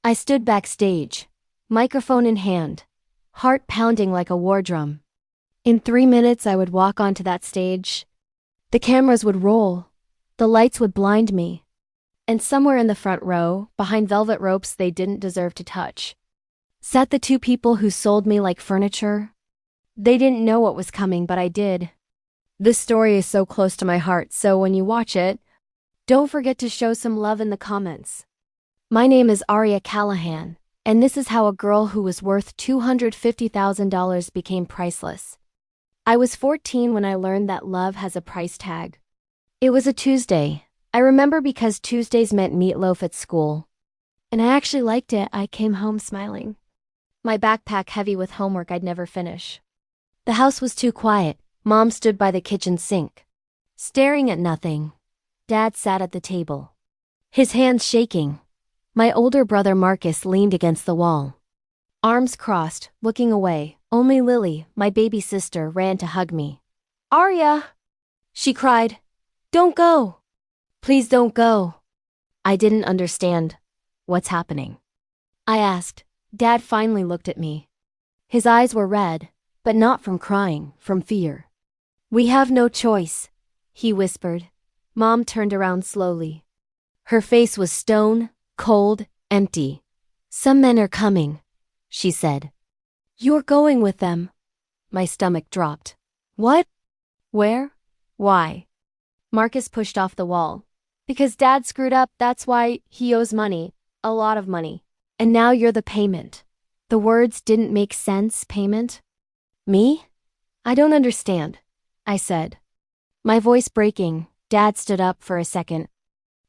I stood backstage, microphone in hand, heart pounding like a war drum. In 3 minutes, I would walk onto that stage. The cameras would roll, the lights would blind me, and somewhere in the front row, behind velvet ropes they didn't deserve to touch, sat the two people who sold me like furniture. They didn't know what was coming, but I did. This story is so close to my heart, so when you watch it, don't forget to show some love in the comments. My name is Aria Callahan, and this is how a girl who was worth $250,000 became priceless. I was 14 when I learned that love has a price tag. It was a Tuesday. I remember because Tuesdays meant meatloaf at school. And I actually liked it. I came home smiling, my backpack heavy with homework I'd never finish. The house was too quiet. Mom stood by the kitchen sink, staring at nothing. Dad sat at the table, his hands shaking. My older brother Marcus leaned against the wall, arms crossed, looking away. Only Lily, my baby sister, ran to hug me. "Aria!" she cried. "Don't go! Please don't go!" I didn't understand. "What's happening?" I asked. Dad finally looked at me. His eyes were red, but not from crying, from fear. "We have no choice," he whispered. Mom turned around slowly. Her face was stone, cold, empty. "Some men are coming," she said. "You're going with them." My stomach dropped. "What? Where? Why?" Marcus pushed off the wall. "Because Dad screwed up, that's why he owes money. A lot of money. And now you're the payment." The words didn't make sense. Payment? Me? "I don't understand," I said, my voice breaking. Dad stood up for a second.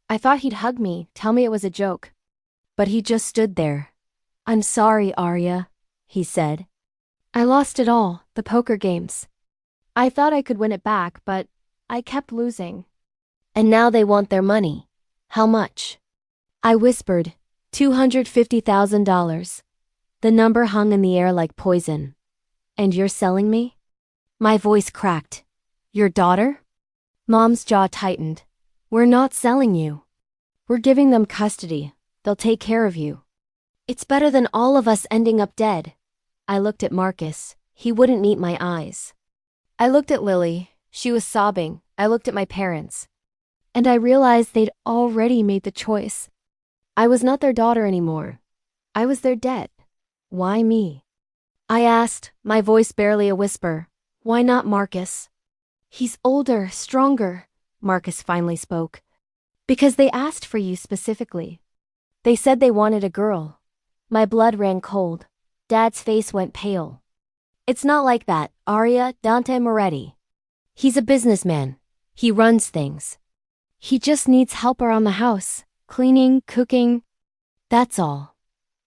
I thought he'd hug me, tell me it was a joke. But he just stood there. "I'm sorry, Aria," he said. "I lost it all, the poker games. I thought I could win it back, but I kept losing. And now they want their money. How much?" I whispered, $250,000. The number hung in the air like poison. "And you're selling me?" My voice cracked. "Your daughter?" Mom's jaw tightened. "We're not selling you. We're giving them custody. They'll take care of you. It's better than all of us ending up dead." I looked at Marcus. He wouldn't meet my eyes. I looked at Lily. She was sobbing. I looked at my parents. And I realized they'd already made the choice. I was not their daughter anymore. I was their debt. Why me? I asked, my voice barely a whisper. "Why not Marcus?" "He's older, stronger," Marcus finally spoke. "Because they asked for you specifically. They said they wanted a girl." My blood ran cold. Dad's face went pale. "It's not like that, Aria. Dante Moretti. He's a businessman. He runs things. He just needs help around the house, cleaning, cooking. That's all."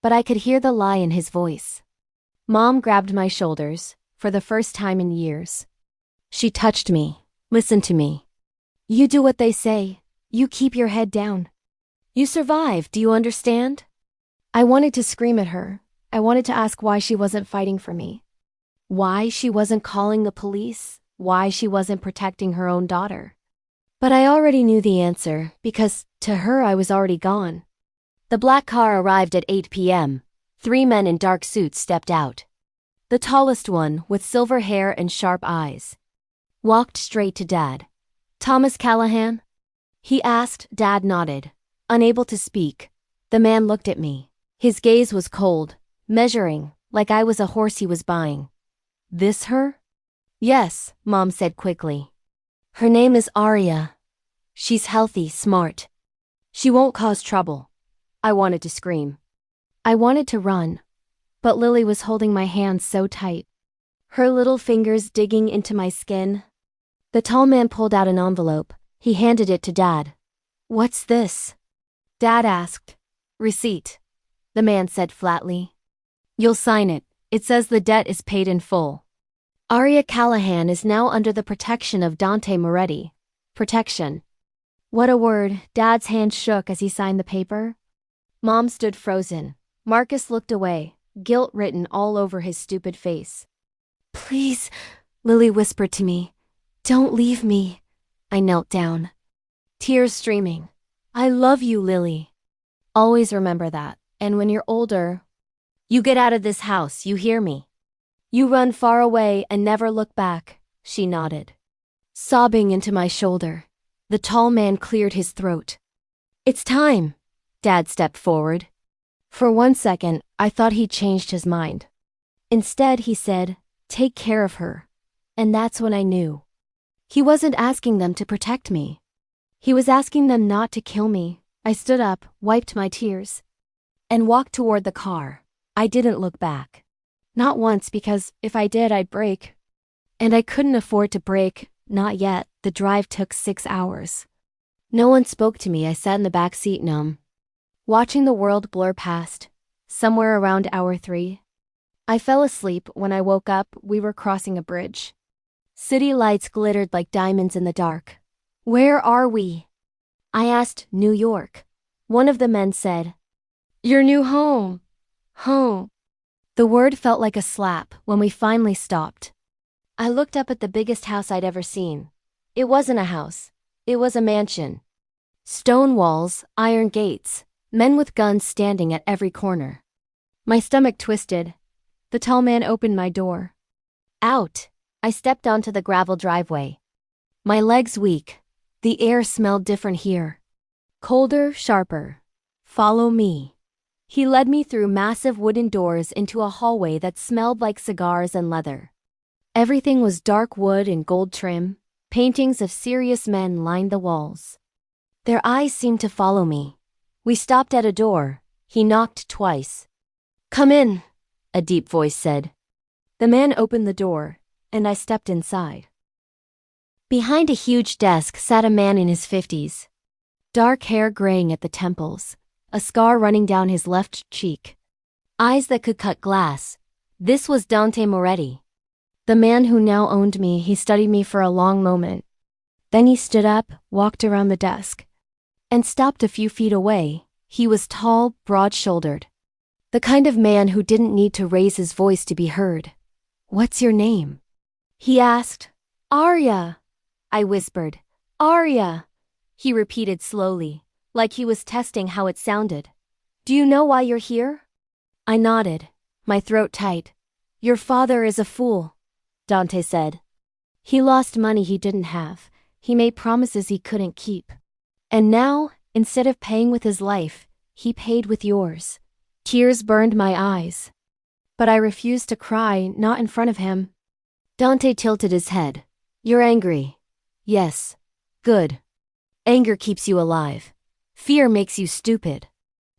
But I could hear the lie in his voice. Mom grabbed my shoulders, for the first time in years. She touched me. "Listen to me. You do what they say. You keep your head down. You survive, do you understand?" I wanted to scream at her. I wanted to ask why she wasn't fighting for me. Why she wasn't calling the police. Why she wasn't protecting her own daughter. But I already knew the answer, because, to her, I was already gone. The black car arrived at 8 p.m. 3 men in dark suits stepped out. The tallest one, with silver hair and sharp eyes, walked straight to Dad. "Thomas Callahan?" he asked. Dad nodded, unable to speak. The man looked at me. His gaze was cold, measuring, like I was a horse he was buying. "This her?" "Yes," Mom said quickly. "Her name is Aria. She's healthy, smart. She won't cause trouble." I wanted to scream. I wanted to run. But Lily was holding my hand so tight, her little fingers digging into my skin. The tall man pulled out an envelope. He handed it to Dad. "What's this?" Dad asked. "Receipt," the man said flatly. "You'll sign it. It says the debt is paid in full. Aria Callahan is now under the protection of Dante Moretti." Protection. What a word. Dad's hand shook as he signed the paper. Mom stood frozen. Marcus looked away, guilt written all over his stupid face. "Please," Lily whispered to me. "Don't leave me." I knelt down, tears streaming. "I love you, Lily. Always remember that." And when you're older, you get out of this house, you hear me? You run far away and never look back, she nodded. Sobbing into my shoulder, the tall man cleared his throat. It's time, Dad stepped forward. For 1 second, I thought he'd changed his mind. Instead, he said, take care of her. And that's when I knew. He wasn't asking them to protect me. He was asking them not to kill me. I stood up, wiped my tears, and walked toward the car. I didn't look back. Not once, because if I did, I'd break. And I couldn't afford to break, not yet. The drive took 6 hours. No one spoke to me. I sat in the back seat numb, watching the world blur past. Somewhere around hour 3, I fell asleep. When I woke up, we were crossing a bridge. City lights glittered like diamonds in the dark. Where are we? I asked. New York. One of the men said, your new home. Home. The word felt like a slap when we finally stopped. I looked up at the biggest house I'd ever seen. It wasn't a house. It was a mansion. Stone walls, iron gates, men with guns standing at every corner. My stomach twisted. The tall man opened my door. Out. I stepped onto the gravel driveway. My legs weak. The air smelled different here. Colder, sharper. Follow me. He led me through massive wooden doors into a hallway that smelled like cigars and leather. Everything was dark wood and gold trim. Paintings of serious men lined the walls. Their eyes seemed to follow me. We stopped at a door. He knocked twice. Come in, a deep voice said. The man opened the door, and I stepped inside. Behind a huge desk sat a man in his 50s. Dark hair graying at the temples, a scar running down his left cheek. Eyes that could cut glass. This was Dante Moretti. The man who now owned me. He studied me for a long moment. Then he stood up, walked around the desk, and stopped a few feet away. He was tall, broad-shouldered. The kind of man who didn't need to raise his voice to be heard. What's your name? He asked. Arya. I whispered. Arya. He repeated slowly, like he was testing how it sounded. Do you know why you're here? I nodded, my throat tight. Your father is a fool, Dante said. He lost money he didn't have. He made promises he couldn't keep. And now, instead of paying with his life, he paid with yours. Tears burned my eyes. But I refused to cry, not in front of him. Dante tilted his head. You're angry. Yes. Good. Anger keeps you alive. Fear makes you stupid.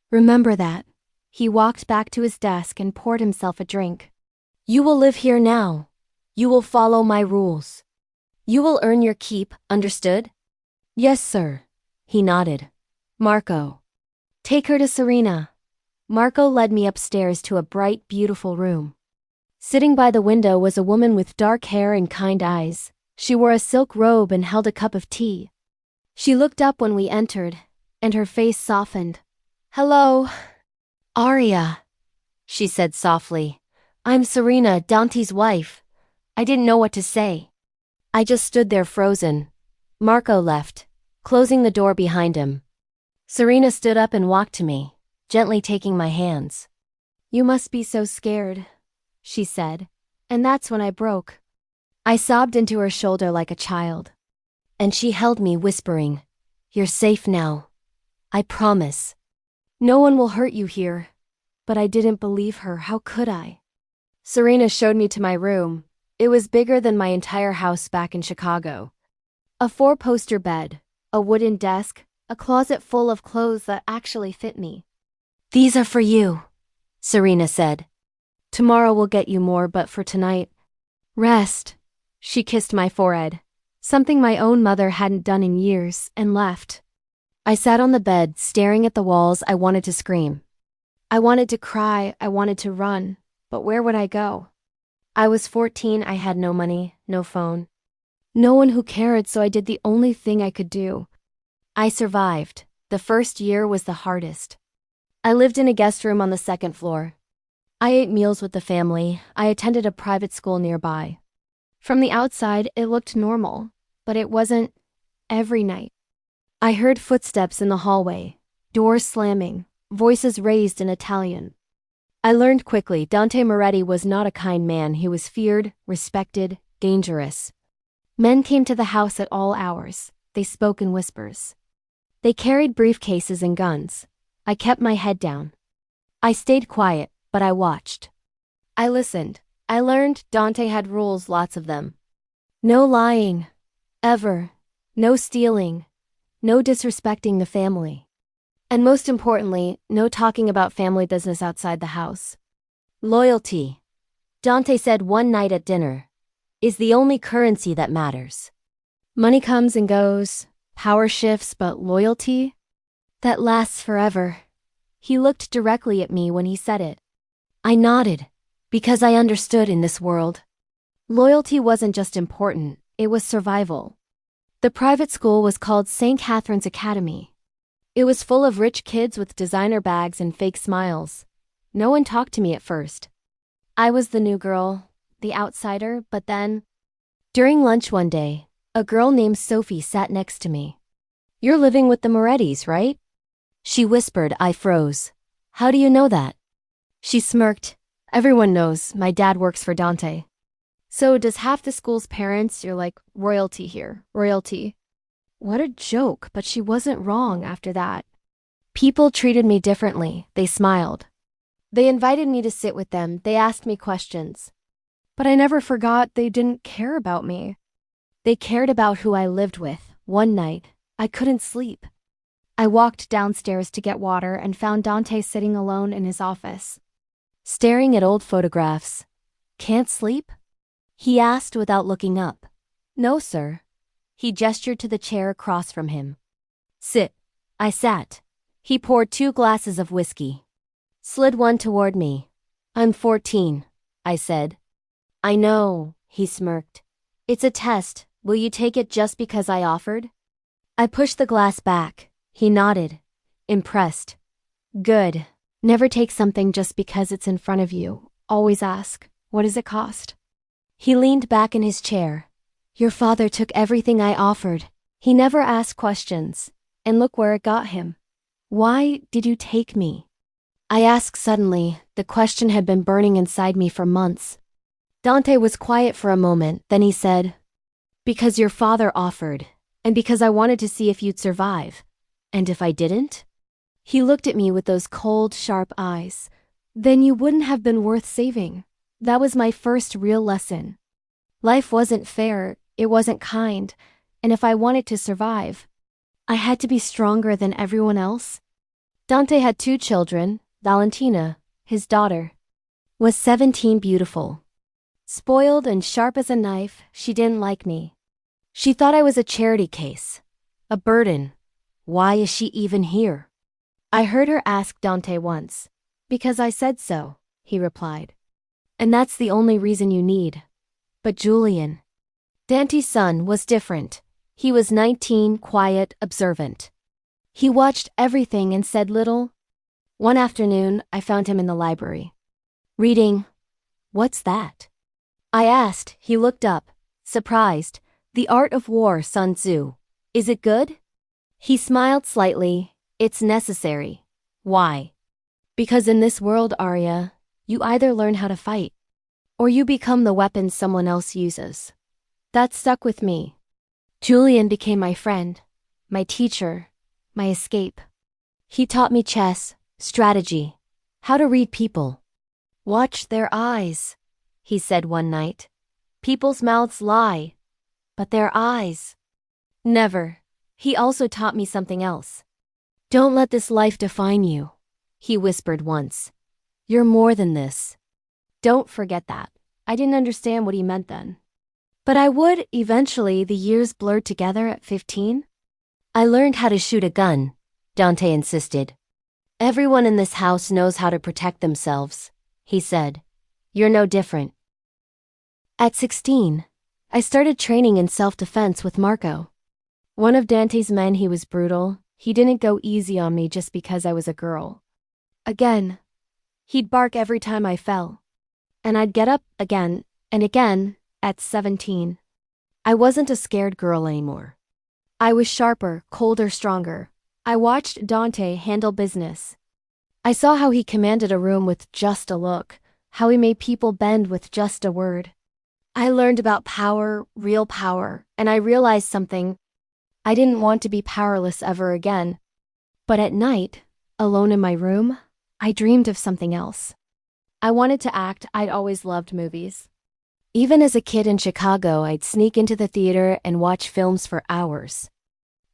Remember that. He walked back to his desk and poured himself a drink. You will live here now. You will follow my rules. You will earn your keep, understood? Yes, sir. He nodded. Marco. Take her to Serena. Marco led me upstairs to a bright, beautiful room. Sitting by the window was a woman with dark hair and kind eyes. She wore a silk robe and held a cup of tea. She looked up when we entered, and her face softened. Hello, Arya, she said softly. I'm Serena, Dante's wife. I didn't know what to say. I just stood there frozen. Marco left, closing the door behind him. Serena stood up and walked to me, gently taking my hands. You must be so scared, she said, and that's when I broke. I sobbed into her shoulder like a child. And she held me, whispering, You're safe now. I promise. No one will hurt you here. But I didn't believe her. How could I? Serena showed me to my room. It was bigger than my entire house back in Chicago. A 4-poster bed, a wooden desk, a closet full of clothes that actually fit me. These are for you, Serena said. Tomorrow will get you more, but for tonight, rest. She kissed my forehead, something my own mother hadn't done in years, and left. I sat on the bed, staring at the walls. I wanted to scream. I wanted to cry. I wanted to run. But where would I go? I was 14. I had no money, no phone. No one who cared, so I did the only thing I could do. I survived. The first year was the hardest. I lived in a guest room on the 2nd floor. I ate meals with the family. I attended a private school nearby. From the outside, it looked normal, but it wasn't every night. I heard footsteps in the hallway, doors slamming, voices raised in Italian. I learned quickly Dante Moretti was not a kind man. He was feared, respected, dangerous. Men came to the house at all hours. They spoke in whispers. They carried briefcases and guns. I kept my head down. I stayed quiet, but I watched. I listened. I learned Dante had rules, lots of them. No lying. Ever. No stealing. No disrespecting the family. And most importantly, no talking about family business outside the house. Loyalty, Dante said one night at dinner, is the only currency that matters. Money comes and goes, power shifts, but loyalty? That lasts forever. He looked directly at me when he said it. I nodded, because I understood in this world. Loyalty wasn't just important, it was survival. The private school was called St. Catherine's Academy. It was full of rich kids with designer bags and fake smiles. No one talked to me at first. I was the new girl, the outsider, but then, during lunch one day, a girl named Sophie sat next to me. You're living with the Morettis, right? She whispered. I froze. How do you know that? She smirked. Everyone knows, my dad works for Dante. So does half the school's parents. You're like royalty here, royalty. What a joke, but she wasn't wrong after that. People treated me differently, they smiled. They invited me to sit with them, they asked me questions. But I never forgot they didn't care about me. They cared about who I lived with. One night, I couldn't sleep. I walked downstairs to get water and found Dante sitting alone in his office, staring at old photographs. Can't sleep? He asked without looking up. No, sir. He gestured to the chair across from him. Sit. I sat. He poured 2 glasses of whiskey. Slid one toward me. I'm 14, I said. I know, he smirked. It's a test. Will you take it just because I offered? I pushed the glass back. He nodded, impressed. Good. Never take something just because it's in front of you. Always ask, what does it cost? He leaned back in his chair. Your father took everything I offered. He never asked questions. And look where it got him. Why did you take me? I asked suddenly. The question had been burning inside me for months. Dante was quiet for a moment, then he said, because your father offered, and because I wanted to see if you'd survive. And if I didn't? He looked at me with those cold, sharp eyes. Then you wouldn't have been worth saving. That was my first real lesson. Life wasn't fair, it wasn't kind, and if I wanted to survive, I had to be stronger than everyone else. Dante had 2 children. Valentina, his daughter, was 17, beautiful. Spoiled and sharp as a knife, she didn't like me. She thought I was a charity case, a burden. Why is she even here? I heard her ask Dante once. Because I said so, he replied. And that's the only reason you need. But Julian, Dante's son, was different. He was 19, quiet, observant. He watched everything and said little. One afternoon, I found him in the library. Reading. What's that? I asked. He looked up, surprised. The Art of War, Sun Tzu. Is it good? He smiled slightly. It's necessary. Why? Because in this world, Arya, you either learn how to fight, or you become the weapon someone else uses. That stuck with me. Julian became my friend, my teacher, my escape. He taught me chess, strategy, how to read people. Watch their eyes, he said one night. People's mouths lie, but their eyes. Never. He also taught me something else. Don't let this life define you, he whispered once. You're more than this. Don't forget that. I didn't understand what he meant then. But I would. Eventually, the years blurred together at 15. I learned how to shoot a gun, Dante insisted. Everyone in this house knows how to protect themselves, he said. You're no different. At 16, I started training in self-defense with Marco. One of Dante's men. He was brutal. He didn't go easy on me just because I was a girl. Again, he'd bark every time I fell. And I'd get up again and again. At 17, I wasn't a scared girl anymore. I was sharper, colder, stronger. I watched Dante handle business. I saw how he commanded a room with just a look, how he made people bend with just a word. I learned about power, real power, and I realized something. I didn't want to be powerless ever again. But at night, alone in my room, I dreamed of something else. I wanted to act. I'd always loved movies. Even as a kid in Chicago, I'd sneak into the theater and watch films for hours.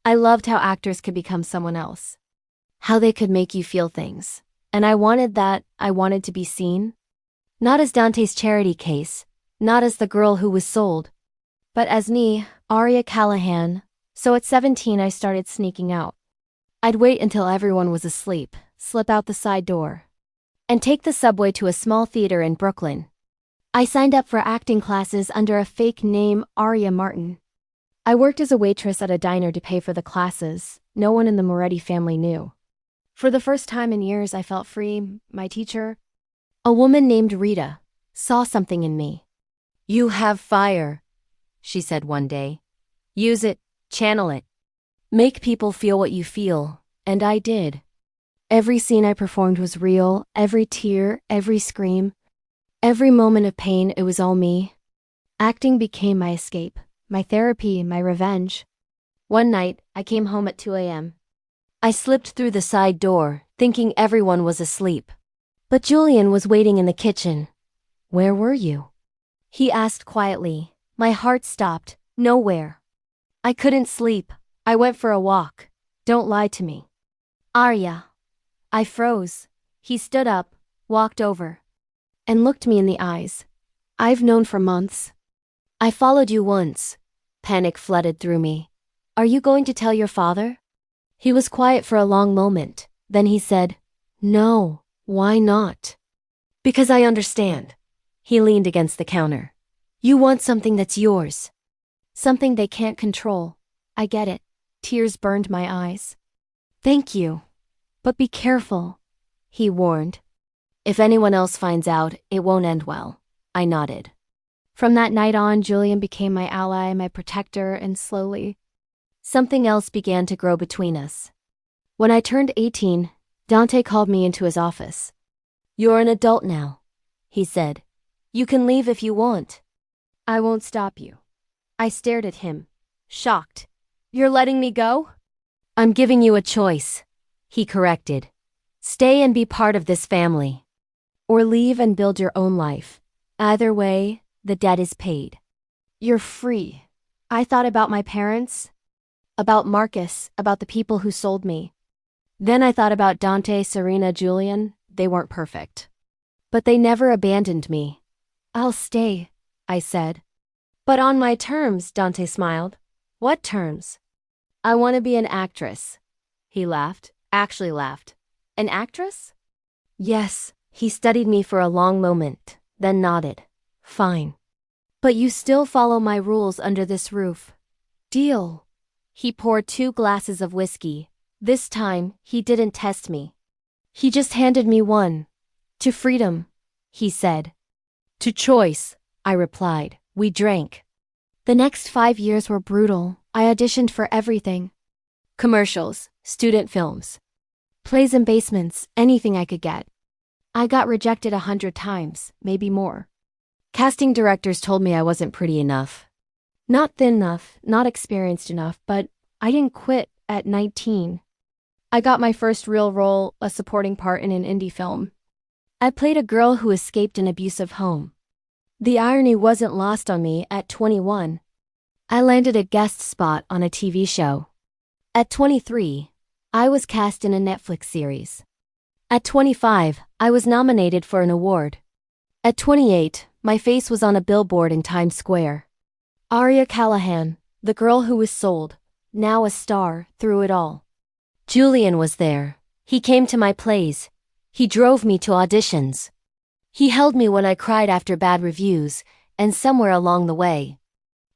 I loved how actors could become someone else, how they could make you feel things. And I wanted that. I wanted to be seen. Not as Dante's charity case, not as the girl who was sold, but as me, Arya Callahan. So at 17 I started sneaking out. I'd wait until everyone was asleep, slip out the side door, and take the subway to a small theater in Brooklyn. I signed up for acting classes under a fake name, Arya Martin. I worked as a waitress at a diner to pay for the classes. No one in the Moretti family knew. For the first time in years, I felt free. My teacher, a woman named Rita, saw something in me. "You have fire," she said one day. "Use it, channel it. Make people feel what you feel." And I did. Every scene I performed was real, every tear, every scream, every moment of pain, it was all me. Acting became my escape, my therapy, my revenge. One night, I came home at 2 a.m. I slipped through the side door, thinking everyone was asleep. But Julian was waiting in the kitchen. "Where were you?" he asked quietly. My heart stopped. Nowhere. I couldn't sleep. I went for a walk. Don't lie to me. "Arya." I froze. He stood up, walked over, and looked me in the eyes. "I've known for months." "I followed you once." Panic flooded through me. "Are you going to tell your father?" He was quiet for a long moment. Then he said, "No, why not?" "Because I understand." He leaned against the counter. "You want something that's yours. Something they can't control. I get it." Tears burned my eyes. "Thank you. But be careful," he warned. "If anyone else finds out, it won't end well." I nodded. From that night on, Julian became my ally, my protector, and slowly, something else began to grow between us. When I turned 18, Dante called me into his office. "You're an adult now," he said. "You can leave if you want." "I won't stop you." I stared at him, shocked. "You're letting me go?" "I'm giving you a choice," he corrected. "Stay and be part of this family, or leave and build your own life. Either way, the debt is paid. You're free." I thought about my parents, about Marcus, about the people who sold me. Then I thought about Dante, Serena, Julian. They weren't perfect, but they never abandoned me. "I'll stay," I said. "But on my terms," Dante smiled. "What terms?" "I want to be an actress." He laughed, actually laughed. "An actress?" "Yes." He studied me for a long moment, then nodded. "Fine. But you still follow my rules under this roof." "Deal." He poured 2 glasses of whiskey. This time, he didn't test me. He just handed me one. "To freedom," he said. "To choice," I replied. We drank. The next 5 years were brutal. I auditioned for everything. Commercials, student films, plays in basements, anything I could get. I got rejected 100 times, maybe more. Casting directors told me I wasn't pretty enough. Not thin enough, not experienced enough, but I didn't quit at 19. I got my first real role, a supporting part in an indie film. I played a girl who escaped an abusive home. The irony wasn't lost on me. At 21, I landed a guest spot on a TV show. At 23, I was cast in a Netflix series. At 25, I was nominated for an award. At 28, my face was on a billboard in Times Square. Arya Callahan, the girl who was sold, now a star, through it all. Julian was there. He came to my plays. He drove me to auditions. He held me when I cried after bad reviews, and somewhere along the way,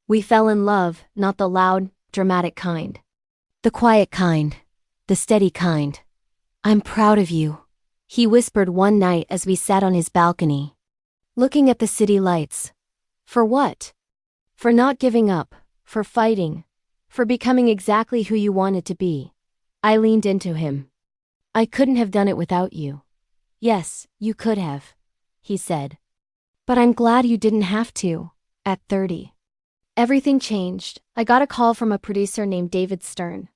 we fell in love, not the loud, dramatic kind. The quiet kind. The steady kind. "I'm proud of you," he whispered one night as we sat on his balcony, looking at the city lights. For what? For not giving up, for fighting, for becoming exactly who you wanted to be. I leaned into him. I couldn't have done it without you. Yes, you could have, he said. But I'm glad you didn't have to. At 30. Everything changed. I got a call from a producer named David Stern.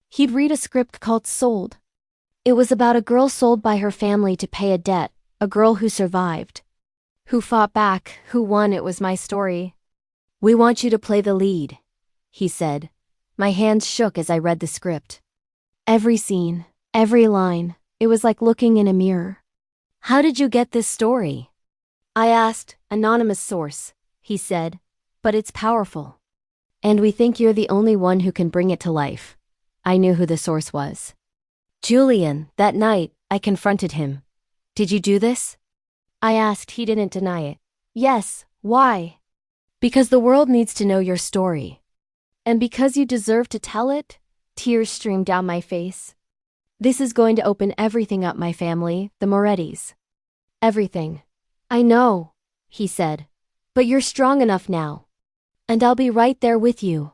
He'd read a script called Sold. It was about a girl sold by her family to pay a debt, a girl who survived. Who fought back, who won. It was my story. We want you to play the lead, he said. My hands shook as I read the script. Every scene, every line, it was like looking in a mirror. How did you get this story? I asked. Anonymous source, he said. But it's powerful. And we think you're the only one who can bring it to life. I knew who the source was. Julian. That night, I confronted him. Did you do this? I asked. He didn't deny it. Yes. Why? Because the world needs to know your story. And because you deserve to tell it. Tears streamed down my face. This is going to open everything up. My family, the Morettis. Everything. I know, he said. But you're strong enough now. And I'll be right there with you.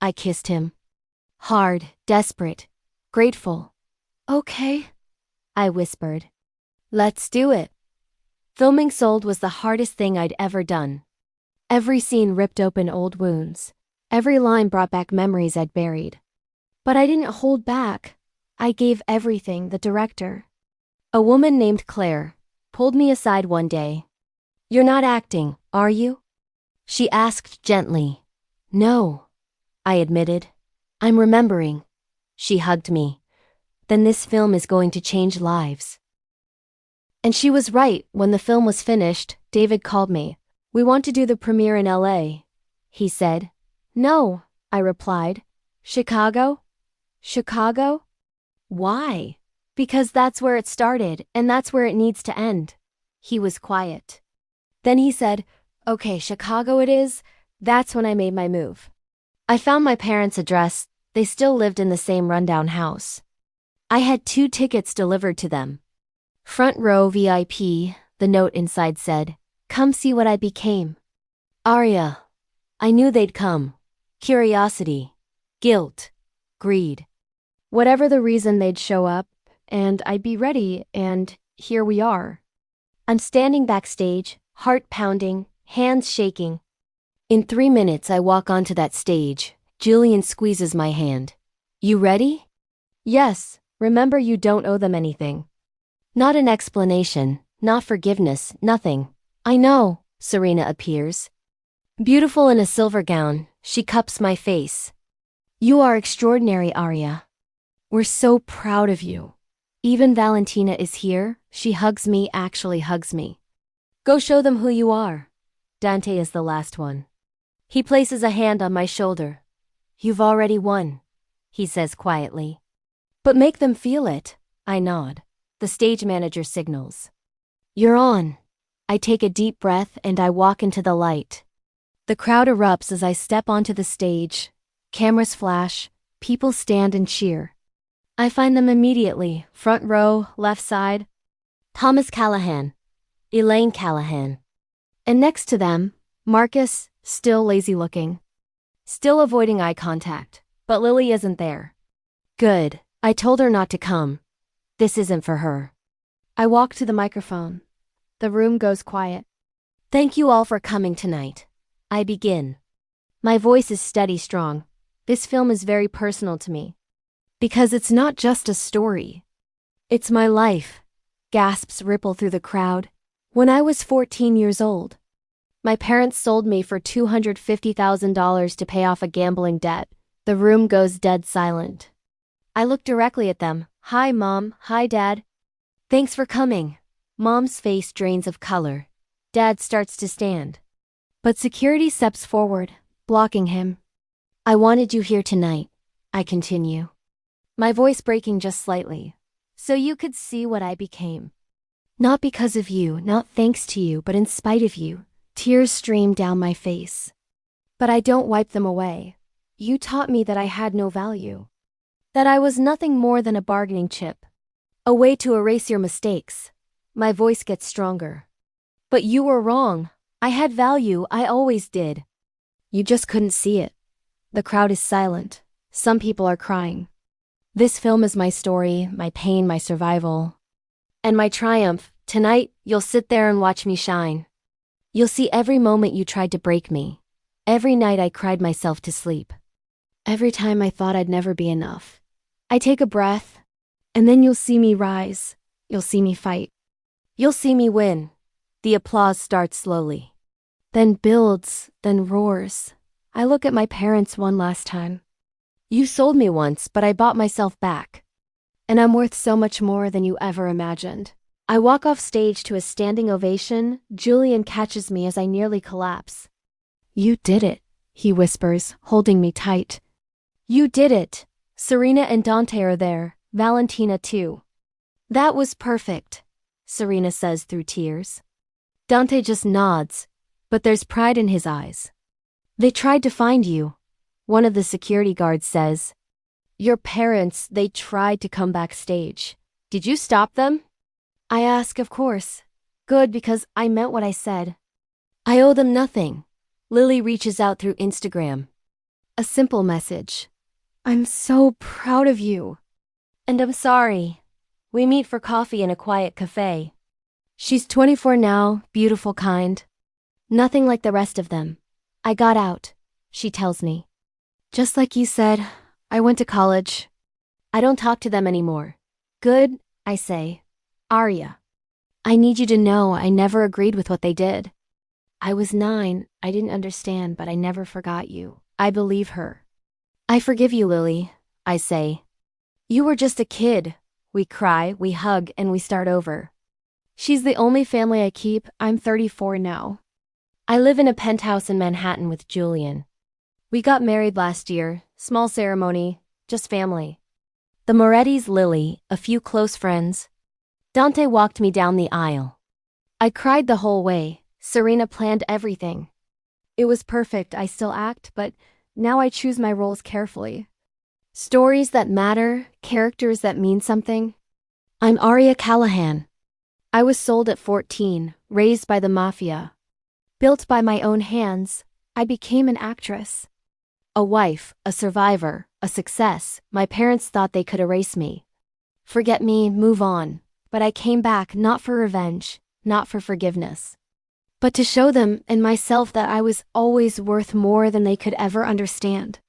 I kissed him. Hard, desperate, grateful. Okay, I whispered. Let's do it. Filming Sold was the hardest thing I'd ever done. Every scene ripped open old wounds. Every line brought back memories I'd buried. But I didn't hold back. I gave everything. The director, a woman named Claire, pulled me aside one day. You're not acting, are you? She asked gently. No, I admitted. I'm remembering. She hugged me. Then this film is going to change lives. And she was right. When the film was finished, David called me. We want to do the premiere in LA, he said. No, I replied. Chicago? Chicago? Why? Because that's where it started, and that's where it needs to end. He was quiet. Then he said, okay, Chicago it is. That's when I made my move. I found my parents' address. They still lived in the same rundown house. I had 2 tickets delivered to them. Front row VIP, the note inside said, come see what I became. Aria. I knew they'd come. Curiosity, guilt, greed. Whatever the reason, they'd show up, and I'd be ready, and here we are. I'm standing backstage, heart pounding, hands shaking. In 3 minutes I walk onto that stage. Julian squeezes my hand. You ready? Yes, remember you don't owe them anything. Not an explanation, not forgiveness, nothing. I know. Serena appears. Beautiful in a silver gown, she cups my face. You are extraordinary, Aria. We're so proud of you. Even Valentina is here. She hugs me, actually hugs me. Go show them who you are. Dante is the last one. He places a hand on my shoulder. You've already won, he says quietly. But make them feel it. I nod. The stage manager signals. You're on. I take a deep breath and I walk into the light. The crowd erupts as I step onto the stage. Cameras flash. People stand and cheer. I find them immediately. Front row, left side. Thomas Callahan. Elaine Callahan. And next to them, Marcus, still lazy looking. Still avoiding eye contact. But Lily isn't there. Good. I told her not to come. This isn't for her. I walk to the microphone. The room goes quiet. Thank you all for coming tonight. I begin. My voice is steady, strong. This film is very personal to me. Because it's not just a story. It's my life. Gasps ripple through the crowd. When I was 14 years old, my parents sold me for $250,000 to pay off a gambling debt. The room goes dead silent. I look directly at them. Hi, Mom. Hi, Dad. Thanks for coming. Mom's face drains of color. Dad starts to stand. But security steps forward, blocking him. I wanted you here tonight, I continue. My voice breaking just slightly. So you could see what I became. Not because of you, not thanks to you, but in spite of you. Tears stream down my face. But I don't wipe them away. You taught me that I had no value. That I was nothing more than a bargaining chip. A way to erase your mistakes. My voice gets stronger. But you were wrong. I had value, I always did. You just couldn't see it. The crowd is silent. Some people are crying. This film is my story, my pain, my survival. And my triumph. Tonight, you'll sit there and watch me shine. You'll see every moment you tried to break me. Every night I cried myself to sleep. Every time I thought I'd never be enough. I take a breath, and then you'll see me rise. You'll see me fight. You'll see me win. The applause starts slowly. Then builds, then roars. I look at my parents one last time. You sold me once, but I bought myself back. And I'm worth so much more than you ever imagined. I walk off stage to a standing ovation. Julian catches me as I nearly collapse. You did it, he whispers, holding me tight. You did it. Serena and Dante are there, Valentina too. That was perfect, Serena says through tears. Dante just nods, but there's pride in his eyes. They tried to find you, one of the security guards says. Your parents, they tried to come backstage. Did you stop them? I ask, of course. Good, because I meant what I said. I owe them nothing. Lily reaches out through Instagram. A simple message. I'm so proud of you. And I'm sorry. We meet for coffee in a quiet cafe. She's 24 now, beautiful, kind. Nothing like the rest of them. I got out, she tells me. Just like you said, I went to college. I don't talk to them anymore. Good, I say. Arya. I need you to know I never agreed with what they did. I was 9, I didn't understand, but I never forgot you. I believe her. I forgive you, Lily, I say. You were just a kid. We cry, we hug, and we start over. She's the only family I keep. I'm 34 now. I live in a penthouse in Manhattan with Julian. We got married last year, small ceremony, just family. The Morettis, Lily, a few close friends. Dante walked me down the aisle. I cried the whole way. Serena planned everything. It was perfect. I still act, but now I choose my roles carefully. Stories that matter, characters that mean something. I'm Arya Callahan. I was sold at 14, raised by the Mafia. Built by my own hands, I became an actress. A wife, a survivor, a success. My parents thought they could erase me. Forget me, move on. But I came back not for revenge, not for forgiveness. But to show them and myself that I was always worth more than they could ever understand.